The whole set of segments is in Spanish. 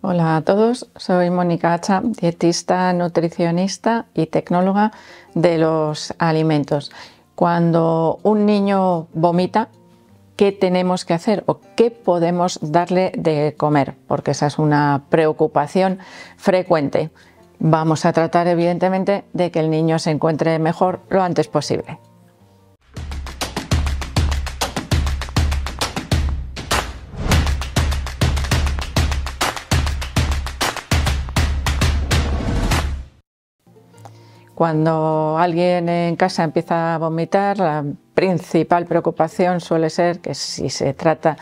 Hola a todos, soy Mónica Hacha, dietista, nutricionista y tecnóloga de los alimentos. Cuando un niño vomita, ¿qué tenemos que hacer o qué podemos darle de comer? Porque esa es una preocupación frecuente. Vamos a tratar evidentemente de que el niño se encuentre mejor lo antes posible. Cuando alguien en casa empieza a vomitar, la principal preocupación suele ser que si se trata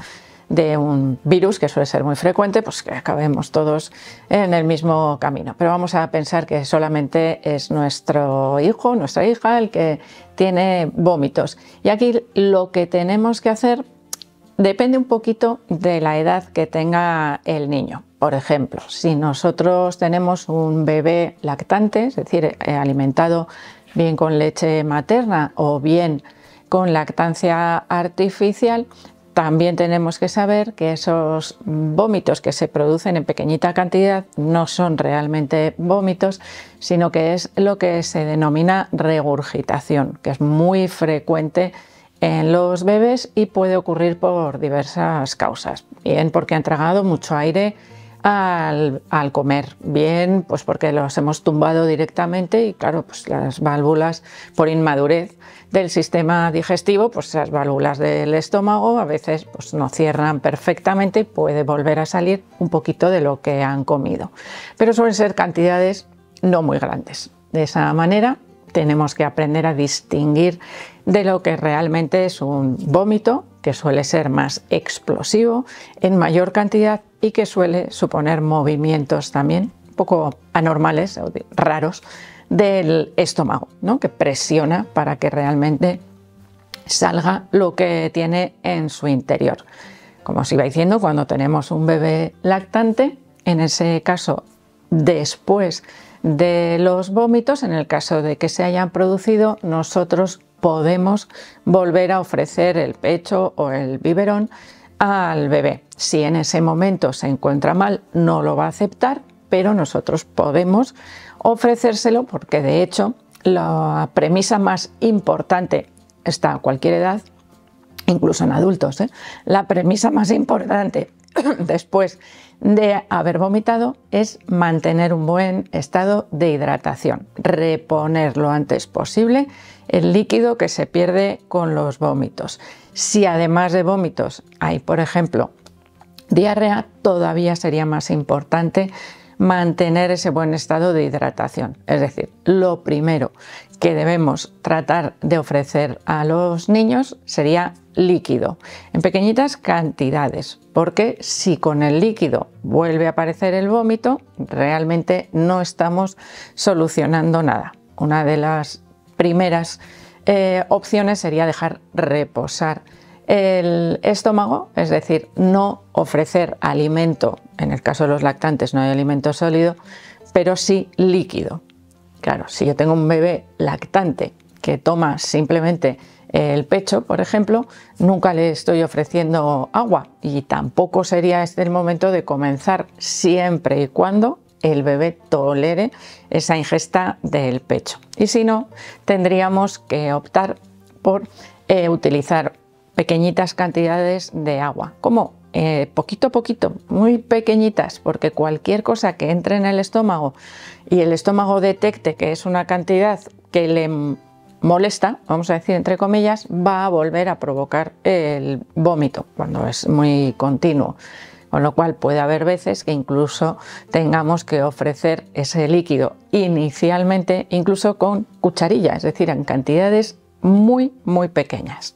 de un virus, que suele ser muy frecuente, pues que acabemos todos en el mismo camino. Pero vamos a pensar que solamente es nuestro hijo, nuestra hija, el que tiene vómitos. Y aquí lo que tenemos que hacer depende un poquito de la edad que tenga el niño. Por ejemplo, si nosotros tenemos un bebé lactante, es decir, alimentado bien con leche materna o bien con lactancia artificial, también tenemos que saber que esos vómitos que se producen en pequeñita cantidad no son realmente vómitos, sino que es lo que se denomina regurgitación, que es muy frecuente en los bebés y puede ocurrir por diversas causas. Bien porque han tragado mucho aire al comer, bien pues porque los hemos tumbado directamente y claro, pues las válvulas por inmadurez del sistema digestivo, pues esas válvulas del estómago a veces pues no cierran perfectamente y puede volver a salir un poquito de lo que han comido, pero suelen ser cantidades no muy grandes. De esa manera tenemos que aprender a distinguir de lo que realmente es un vómito, que suele ser más explosivo, en mayor cantidad y que suele suponer movimientos también un poco anormales o raros del estómago, ¿no? Que presiona para que realmente salga lo que tiene en su interior. Como os iba diciendo, cuando tenemos un bebé lactante, en ese caso, después de los vómitos, en el caso de que se hayan producido, nosotros podemos volver a ofrecer el pecho o el biberón al bebé. Si en ese momento se encuentra mal, no lo va a aceptar, pero nosotros podemos ofrecérselo porque de hecho la premisa más importante está a cualquier edad, incluso en adultos, la premisa más importante después de haber vomitado es mantener un buen estado de hidratación, reponer lo antes posible el líquido que se pierde con los vómitos. Si además de vómitos hay, por ejemplo, diarrea, todavía sería más importante mantener ese buen estado de hidratación. Es decir, lo primero que debemos tratar de ofrecer a los niños sería líquido, en pequeñitas cantidades, porque si con el líquido vuelve a aparecer el vómito, realmente no estamos solucionando nada. Una de las primeras opciones sería dejar reposar el estómago, es decir, no ofrecer alimento, en el caso de los lactantes no hay alimento sólido, pero sí líquido. Claro, si yo tengo un bebé lactante que toma simplemente el pecho, por ejemplo, nunca le estoy ofreciendo agua y tampoco sería este el momento de comenzar, siempre y cuando el bebé tolere esa ingesta del pecho. Y si no, tendríamos que optar por utilizar pequeñitas cantidades de agua, como poquito a poquito, muy pequeñitas, porque cualquier cosa que entre en el estómago y el estómago detecte que es una cantidad que le molesta, vamos a decir entre comillas, va a volver a provocar el vómito cuando es muy continuo. Con lo cual puede haber veces que incluso tengamos que ofrecer ese líquido inicialmente incluso con cucharilla, es decir, en cantidades muy pequeñas.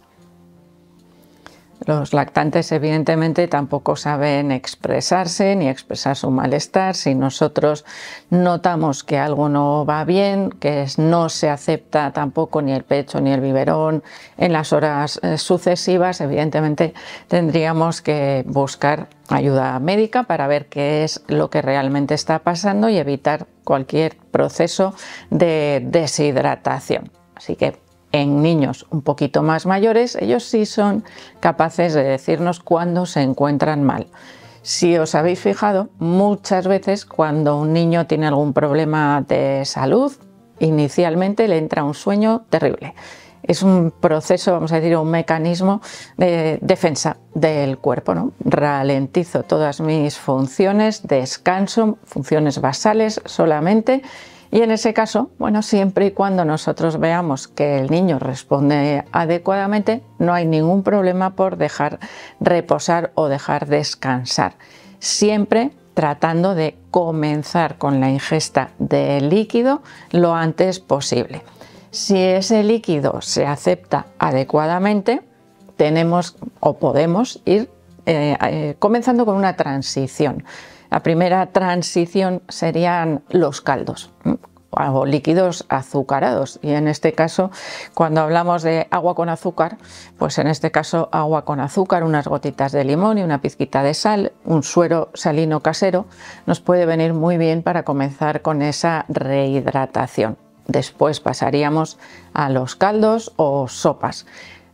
Los lactantes evidentemente tampoco saben expresarse ni expresar su malestar. Si nosotros notamos que algo no va bien, que no se acepta tampoco ni el pecho ni el biberón en las horas sucesivas, evidentemente tendríamos que buscar ayuda médica para ver qué es lo que realmente está pasando y evitar cualquier proceso de deshidratación. Así que en niños un poquito más mayores, ellos sí son capaces de decirnos cuándo se encuentran mal. Si os habéis fijado, muchas veces cuando un niño tiene algún problema de salud, inicialmente le entra un sueño terrible. Es un proceso, vamos a decir, un mecanismo de defensa del cuerpo, ¿no? Ralentizo todas mis funciones, descanso, funciones basales solamente. Y en ese caso, bueno, siempre y cuando nosotros veamos que el niño responde adecuadamente, no hay ningún problema por dejar reposar o dejar descansar. Siempre tratando de comenzar con la ingesta de líquido lo antes posible. Si ese líquido se acepta adecuadamente, tenemos o podemos ir comenzando con una transición. La primera transición serían los caldos o líquidos azucarados, y en este caso, cuando hablamos de agua con azúcar, pues en este caso agua con azúcar, unas gotitas de limón y una pizquita de sal, un suero salino casero, nos puede venir muy bien para comenzar con esa rehidratación. Después pasaríamos a los caldos o sopas,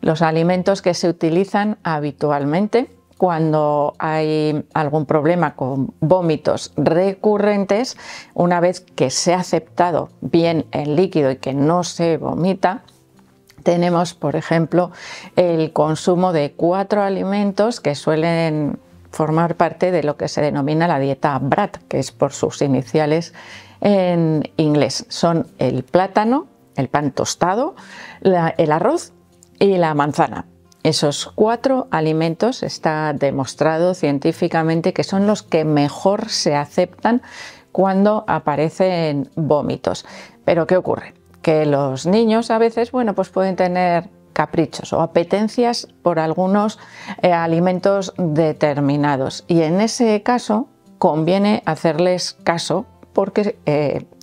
los alimentos que se utilizan habitualmente cuando hay algún problema con vómitos recurrentes. Una vez que se ha aceptado bien el líquido y que no se vomita, tenemos, por ejemplo, el consumo de 4 alimentos que suelen formar parte de lo que se denomina la dieta BRAT, que es por sus iniciales en inglés. Son el plátano, el pan tostado, el arroz y la manzana. Esos 4 alimentos está demostrado científicamente que son los que mejor se aceptan cuando aparecen vómitos. Pero ¿qué ocurre? Que los niños a veces, bueno, pues pueden tener caprichos o apetencias por algunos alimentos determinados, y en ese caso conviene hacerles caso porque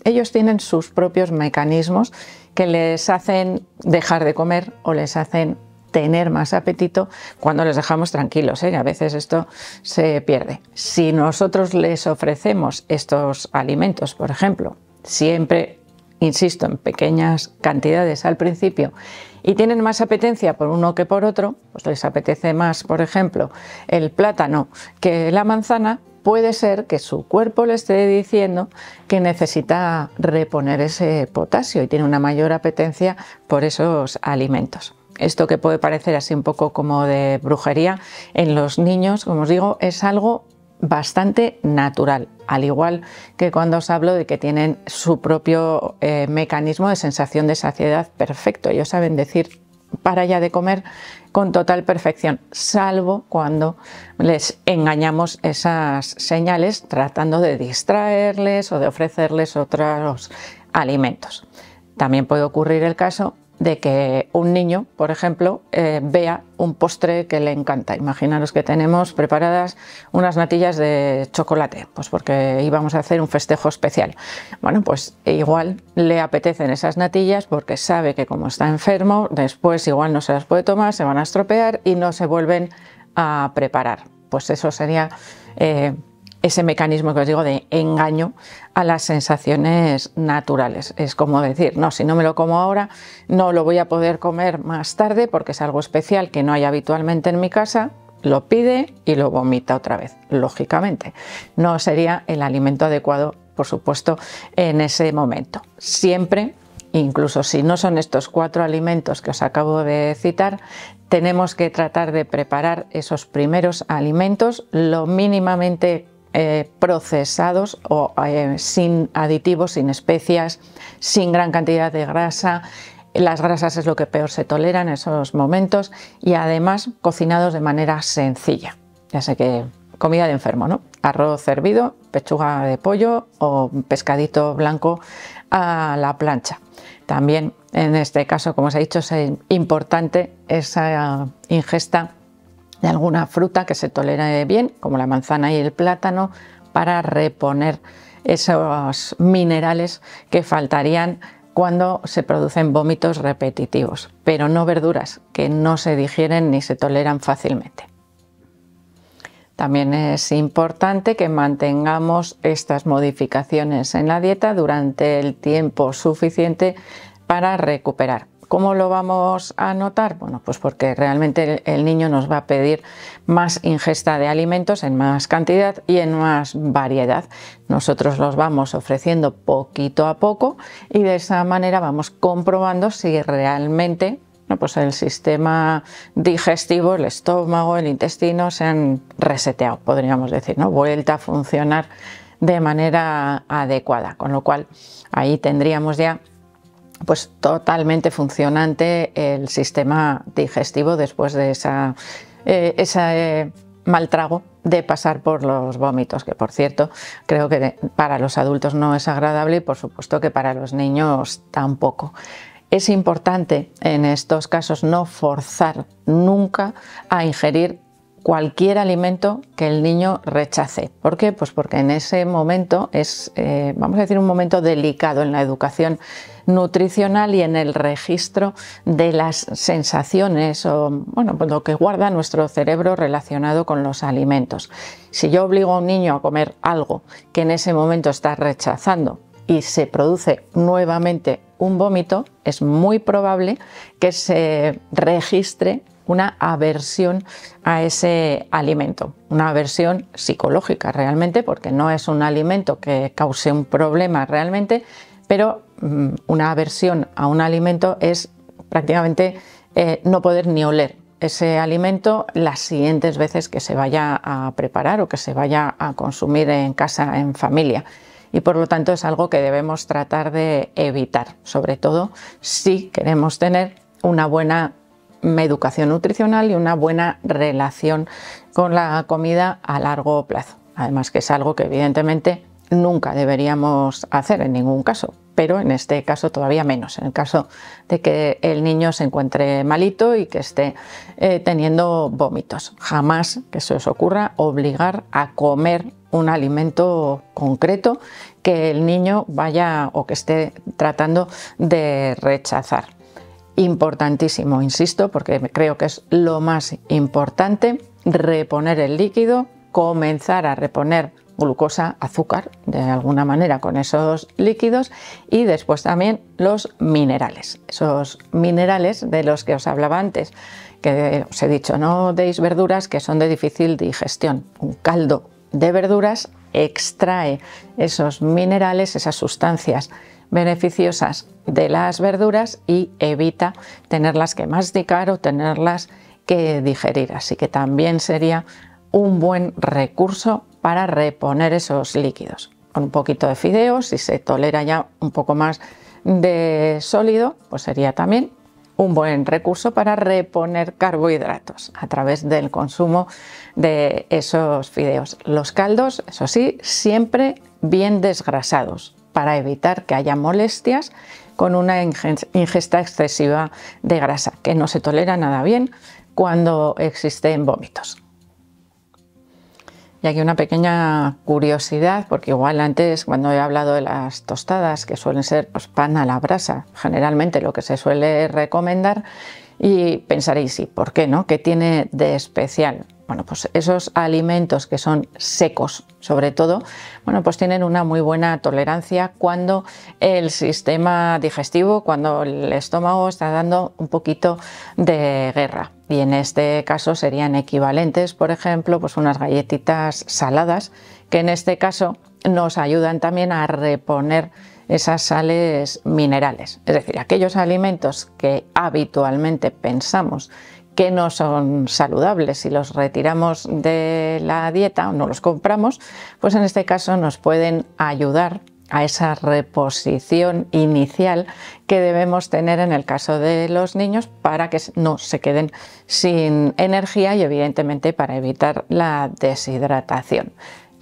ellos tienen sus propios mecanismos que les hacen dejar de comer o les hacen tener más apetito cuando les dejamos tranquilos, ¿eh? A veces esto se pierde. Si nosotros les ofrecemos estos alimentos, por ejemplo, siempre, insisto, en pequeñas cantidades al principio, y tienen más apetencia por uno que por otro, pues les apetece más, por ejemplo, el plátano que la manzana, puede ser que su cuerpo le esté diciendo que necesita reponer ese potasio y tiene una mayor apetencia por esos alimentos. Esto, que puede parecer así un poco como de brujería, en los niños, como os digo, es algo bastante natural, al igual que cuando os hablo de que tienen su propio mecanismo de sensación de saciedad perfecto. Ellos saben decir para ya de comer con total perfección, salvo cuando les engañamos esas señales tratando de distraerles o de ofrecerles otros alimentos. También puede ocurrir el caso de que un niño, por ejemplo, vea un postre que le encanta. Imaginaros que tenemos preparadas unas natillas de chocolate, pues porque íbamos a hacer un festejo especial. Bueno, pues igual le apetecen esas natillas porque sabe que como está enfermo, después igual no se las puede tomar, se van a estropear y no se vuelven a preparar. Pues eso sería ese mecanismo que os digo de engaño a las sensaciones naturales. Es como decir, no, si no me lo como ahora, no lo voy a poder comer más tarde porque es algo especial que no hay habitualmente en mi casa, lo pide y lo vomita otra vez. Lógicamente, no sería el alimento adecuado, por supuesto, en ese momento. Siempre, incluso si no son estos 4 alimentos que os acabo de citar, tenemos que tratar de preparar esos primeros alimentos lo mínimamente procesados o sin aditivos, sin especias, sin gran cantidad de grasa. Las grasas es lo que peor se tolera en esos momentos, y además cocinados de manera sencilla. Ya sé que comida de enfermo, ¿no? Arroz hervido, pechuga de pollo o pescadito blanco a la plancha. También en este caso, como os he dicho, es importante esa ingesta de alguna fruta que se tolere bien, como la manzana y el plátano, para reponer esos minerales que faltarían cuando se producen vómitos repetitivos, pero no verduras que no se digieren ni se toleran fácilmente. También es importante que mantengamos estas modificaciones en la dieta durante el tiempo suficiente para recuperar. ¿Cómo lo vamos a notar? Bueno, pues porque realmente el niño nos va a pedir más ingesta de alimentos en más cantidad y en más variedad. Nosotros los vamos ofreciendo poquito a poco y de esa manera vamos comprobando si realmente pues el sistema digestivo, el estómago, el intestino se han reseteado, podríamos decir, ¿no? Vuelta a funcionar de manera adecuada, con lo cual ahí tendríamos ya pues totalmente funcionante el sistema digestivo después de ese mal trago de pasar por los vómitos, que por cierto creo que para los adultos no es agradable y por supuesto que para los niños tampoco. Es importante en estos casos no forzar nunca a ingerir cualquier alimento que el niño rechace. ¿Por qué? Pues porque en ese momento es, vamos a decir, un momento delicado en la educación nutricional y en el registro de las sensaciones o bueno, pues lo que guarda nuestro cerebro relacionado con los alimentos. Si yo obligo a un niño a comer algo que en ese momento está rechazando y se produce nuevamente un vómito, es muy probable que se registre una aversión a ese alimento, una aversión psicológica realmente, porque no es un alimento que cause un problema realmente, pero una aversión a un alimento es prácticamente no poder ni oler ese alimento las siguientes veces que se vaya a preparar o que se vaya a consumir en casa, en familia. Y por lo tanto es algo que debemos tratar de evitar, sobre todo si queremos tener una buena educación nutricional y una buena relación con la comida a largo plazo. Además que es algo que evidentemente nunca deberíamos hacer en ningún caso, pero en este caso todavía menos, en el caso de que el niño se encuentre malito y que esté teniendo vómitos. Jamás que se os ocurra obligar a comer un alimento concreto que el niño vaya o que esté tratando de rechazar. Importantísimo, insisto, porque creo que es lo más importante, reponer el líquido, comenzar a reponer glucosa, azúcar, de alguna manera con esos líquidos y después también los minerales. Esos minerales de los que os hablaba antes, que os he dicho, no deis verduras que son de difícil digestión. Un caldo de verduras extrae esos minerales, esas sustancias beneficiosas de las verduras y evita tenerlas que masticar o tenerlas que digerir. Así que también sería un buen recurso para reponer esos líquidos. Con un poquito de fideos, si se tolera ya un poco más de sólido, pues sería también un buen recurso para reponer carbohidratos a través del consumo de esos fideos. Los caldos, eso sí, siempre bien desgrasados para evitar que haya molestias con una ingesta excesiva de grasa, que no se tolera nada bien cuando existen vómitos. Y aquí una pequeña curiosidad, porque igual antes cuando he hablado de las tostadas, que suelen ser pues, pan a la brasa, generalmente lo que se suele recomendar, y pensaréis, ¿y por qué no? ¿Qué tiene de especial? Bueno, pues esos alimentos que son secos, sobre todo, bueno, pues tienen una muy buena tolerancia cuando el sistema digestivo, cuando el estómago está dando un poquito de guerra. Y en este caso serían equivalentes, por ejemplo, pues unas galletitas saladas, que en este caso nos ayudan también a reponer esas sales minerales. Es decir, aquellos alimentos que habitualmente pensamos que no son saludables si los retiramos de la dieta o no los compramos, pues en este caso nos pueden ayudar a esa reposición inicial que debemos tener en el caso de los niños para que no se queden sin energía y evidentemente para evitar la deshidratación.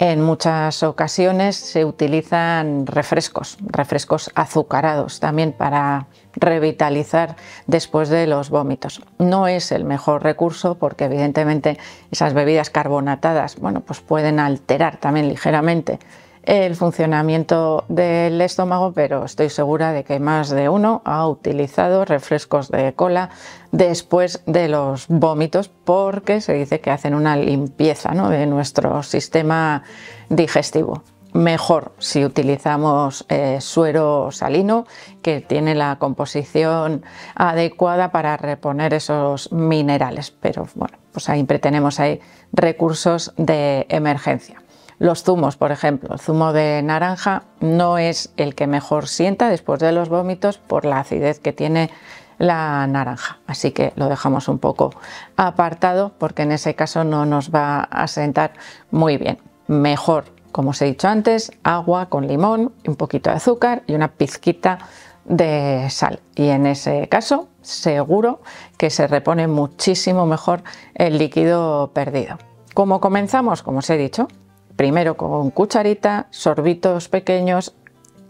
En muchas ocasiones se utilizan refrescos azucarados también para revitalizar después de los vómitos. No es el mejor recurso porque evidentemente esas bebidas carbonatadas, bueno, pues pueden alterar también ligeramente el funcionamiento del estómago, pero estoy segura de que más de uno ha utilizado refrescos de cola después de los vómitos porque se dice que hacen una limpieza, ¿no?, de nuestro sistema digestivo. Mejor si utilizamos suero salino, que tiene la composición adecuada para reponer esos minerales, pero bueno, pues siempre tenemos ahí recursos de emergencia. Los zumos, por ejemplo, el zumo de naranja no es el que mejor sienta después de los vómitos por la acidez que tiene la naranja, así que lo dejamos un poco apartado porque en ese caso no nos va a sentar muy bien. Mejor, como os he dicho antes, agua con limón, un poquito de azúcar y una pizquita de sal, y en ese caso seguro que se repone muchísimo mejor el líquido perdido. ¿Cómo comenzamos? Como os he dicho, primero con cucharita, sorbitos pequeños,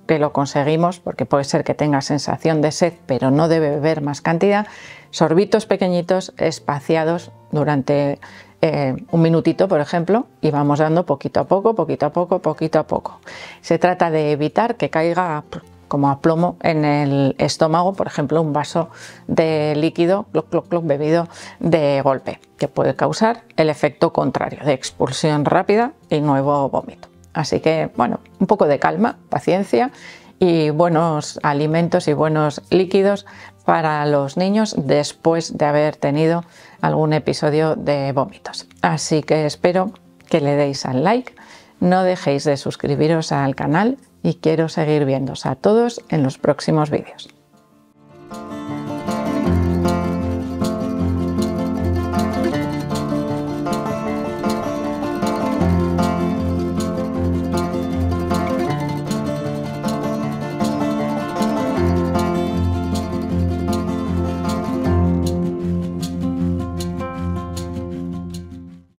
que lo conseguimos porque puede ser que tenga sensación de sed, pero no debe beber más cantidad. Sorbitos pequeñitos espaciados durante un minutito, por ejemplo, y vamos dando poquito a poco, poquito a poco, poquito a poco. Se trata de evitar que caiga como a plomo en el estómago, por ejemplo, un vaso de líquido cloc, cloc, cloc, bebido de golpe, que puede causar el efecto contrario, de expulsión rápida y nuevo vómito. Así que, bueno, un poco de calma, paciencia y buenos alimentos y buenos líquidos para los niños después de haber tenido algún episodio de vómitos. Así que espero que le deis al like, no dejéis de suscribiros al canal y quiero seguir viéndoos a todos en los próximos vídeos.